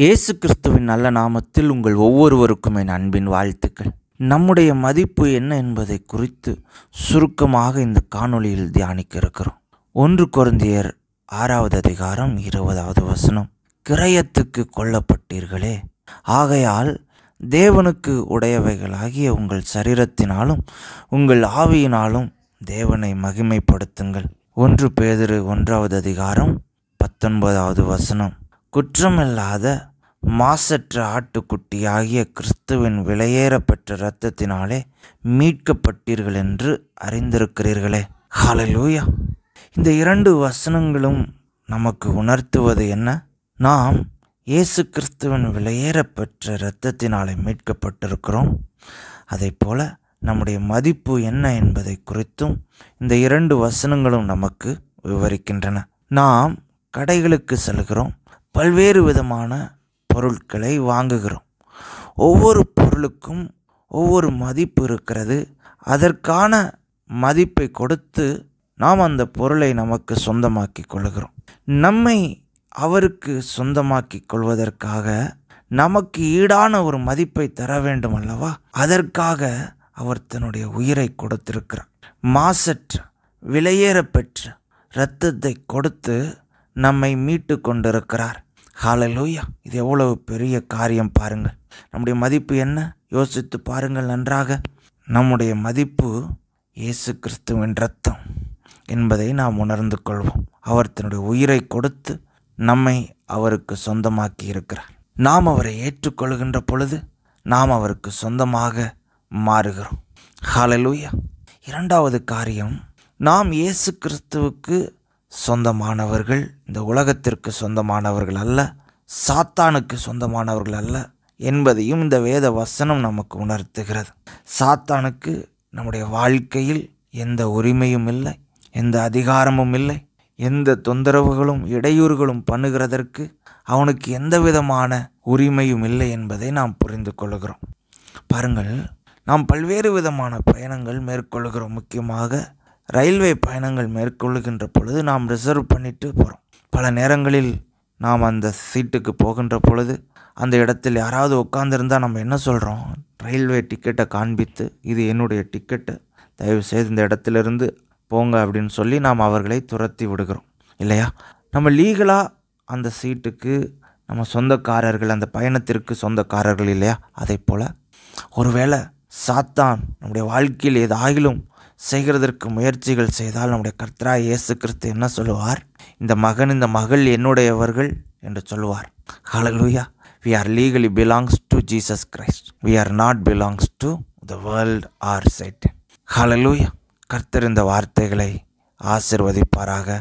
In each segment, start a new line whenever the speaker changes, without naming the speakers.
இயேசு கிறிஸ்துவின் நல்ல நாமத்தில் உங்கள் ஒவ்வொருவருக்கும் என் அன்பின் வாழ்த்துக்கள். நம்முடைய மதிப்பு என்ன என்பதை குறித்து சுருக்கமாக இந்த காணொளியில் தியானிக்க இருக்கிறோம். 1 கொரிந்தியர் 6வது அதிகாரம் 20வது வசனம். கிரயத்துக்கு கொல்லப்பட்டீர்களே, ஆகையால் தேவனுக்கு உடையவைகளாகிய உங்கள் சரீரத்தினாலும் உங்கள் ஆவியினாலும் தேவனை மகிமைப்படுத்துங்கள். 1 பேதுரு 1வது அதிகாரம் 19வது வசனம். குற்றமில்லாத மாசற்ற ஆட்டுக்குட்டியாகிய கிறிஸ்துவின் விலையேறப்பெற்ற இரத்தத்தினாலே மீட்கப்பட்டீர்கள் என்று அறிந்திருக்கிறீர்களே. ஹல்லேலூயா! இந்த 2 வசனங்களும் நமக்கு உணர்த்துவது என்ன? நாம் இயேசு கிறிஸ்துவின் விலையேறப்பெற்ற இரத்தத்தினாலே மீட்கப்பட்டிருக்கிறோம். அதே போல நம்முடைய மதிப்பு என்ன என்பதை குறித்தும் இந்த 2 வசனங்களும் நமக்கு விவரிக்கின்றன. நாம் கடைகளுக்கு செல்கிறோம், பல்வேறு விதமான பொருட்களை வாங்குகிறோம். ஒவ்வொரு பொருளுக்கும் ஒவ்வொரு மதிப்பு இருக்கிறது. அதற்கான மதிப்பை கொடுத்து நாம் அந்த பொருளை நமக்கு சொந்தமாக்கி கொள்கிறோம். நம்மை அவருக்கு சொந்தமாக்கி கொள்வதற்காக நமக்கு ஈடான ஒரு மதிப்பை தர வேண்டும் அல்லவா? அதற்காக அவர் தன்னுடைய உயிரை கொடுத்திருக்கிறார். மாசற்ற விலையேறப்பெற்ற இரத்தத்தை கொடுத்து நம்மை மீட்டு கொண்டிருக்கிறார். ஹல்லேலூயா! இது எவ்வளவு பெரிய காரியம் பாருங்கள். நம்முடைய மதிப்பு என்ன? யோசித்து பாருங்கள் நன்றாக. நம்முடைய மதிப்பு இயேசு கிறிஸ்துவின் இரத்தம் என்பதை நாம் உணர்ந்து கொள்வோம். அவர் தன்னுடைய உயிரை கொடுத்து நம்மை அவருக்கு சொந்தமாக்கி இருக்கிறார். நாம் அவரை ஏற்றுக்கொள்கின்ற பொழுது நாம் அவருக்கு சொந்தமாக மாறுகிறோம். ஹல்லேலூயா! 2வது காரியம், நாம் இயேசு கிறிஸ்துவுக்கு சொந்தமானவர்கள். இந்த உலகத்திற்கு சொந்தமானவர்கள் அல்ல, சாத்தானுக்கு சொந்தமானவர்கள் அல்ல என்பதையும் இந்த வேத வசனம் நமக்கு உணர்த்துகிறது. சாத்தானுக்கு நம்முடைய வாழ்க்கையில் எந்த உரிமையும் இல்லை, எந்த அதிகாரமும் இல்லை, எந்த தொந்தரவுகளும் இடையூறுகளும் பண்ணுகிறதற்கு அவனுக்கு எந்த விதமான உரிமையும் இல்லை என்பதை நாம் புரிந்து கொள்கிறோம். பாருங்கள், நாம் பல்வேறு விதமான பயணங்கள் மேற்கொள்கிறோம். முக்கியமாக ரயில்வே பயணங்கள் மேற்கொள்ளுகின்ற பொழுது நாம் ரிசர்வ் பண்ணிட்டு போகிறோம். பல நேரங்களில் நாம் அந்த சீட்டுக்கு போகின்ற பொழுது அந்த இடத்தில் யாராவது உட்கார்ந்துருந்தால் நம்ம என்ன சொல்கிறோம்? ரயில்வே டிக்கெட்டை காண்பித்து, இது என்னுடைய டிக்கெட்டு, தயவுசெய்து இந்த இடத்துலேருந்து போங்க அப்படின்னு சொல்லி நாம் அவர்களை துரத்தி விடுகிறோம் இல்லையா? நம்ம லீகலாக அந்த சீட்டுக்கு நம்ம சொந்தக்காரர்கள், அந்த பயணத்திற்கு சொந்தக்காரர்கள் இல்லையா? அதே போல் ஒருவேளை சாத்தான் நம்முடைய வாழ்க்கையில் ஏதாயிலும் செய்கிறதற்கு முயற்சிகள் செய்தால் நம்முடைய கர்த்தராகிய இயேசு கிறிஸ்து என்ன சொல்லுவார்? இந்த மகன், இந்த மகள் என்னுடையவர்கள் என்று சொல்லுவார். ஹல்லேலூயா! We are legally belongs to Jesus Christ. We are not belongs to the world or Satan. ஹல்லேலூயா! கர்த்தர் இந்த வார்த்தைகளை ஆசீர்வதிப்பாராக.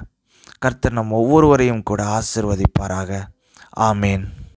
கர்த்தர் நம் ஒவ்வொருவரையும் கூட ஆசீர்வதிப்பாராக. ஆமேன்.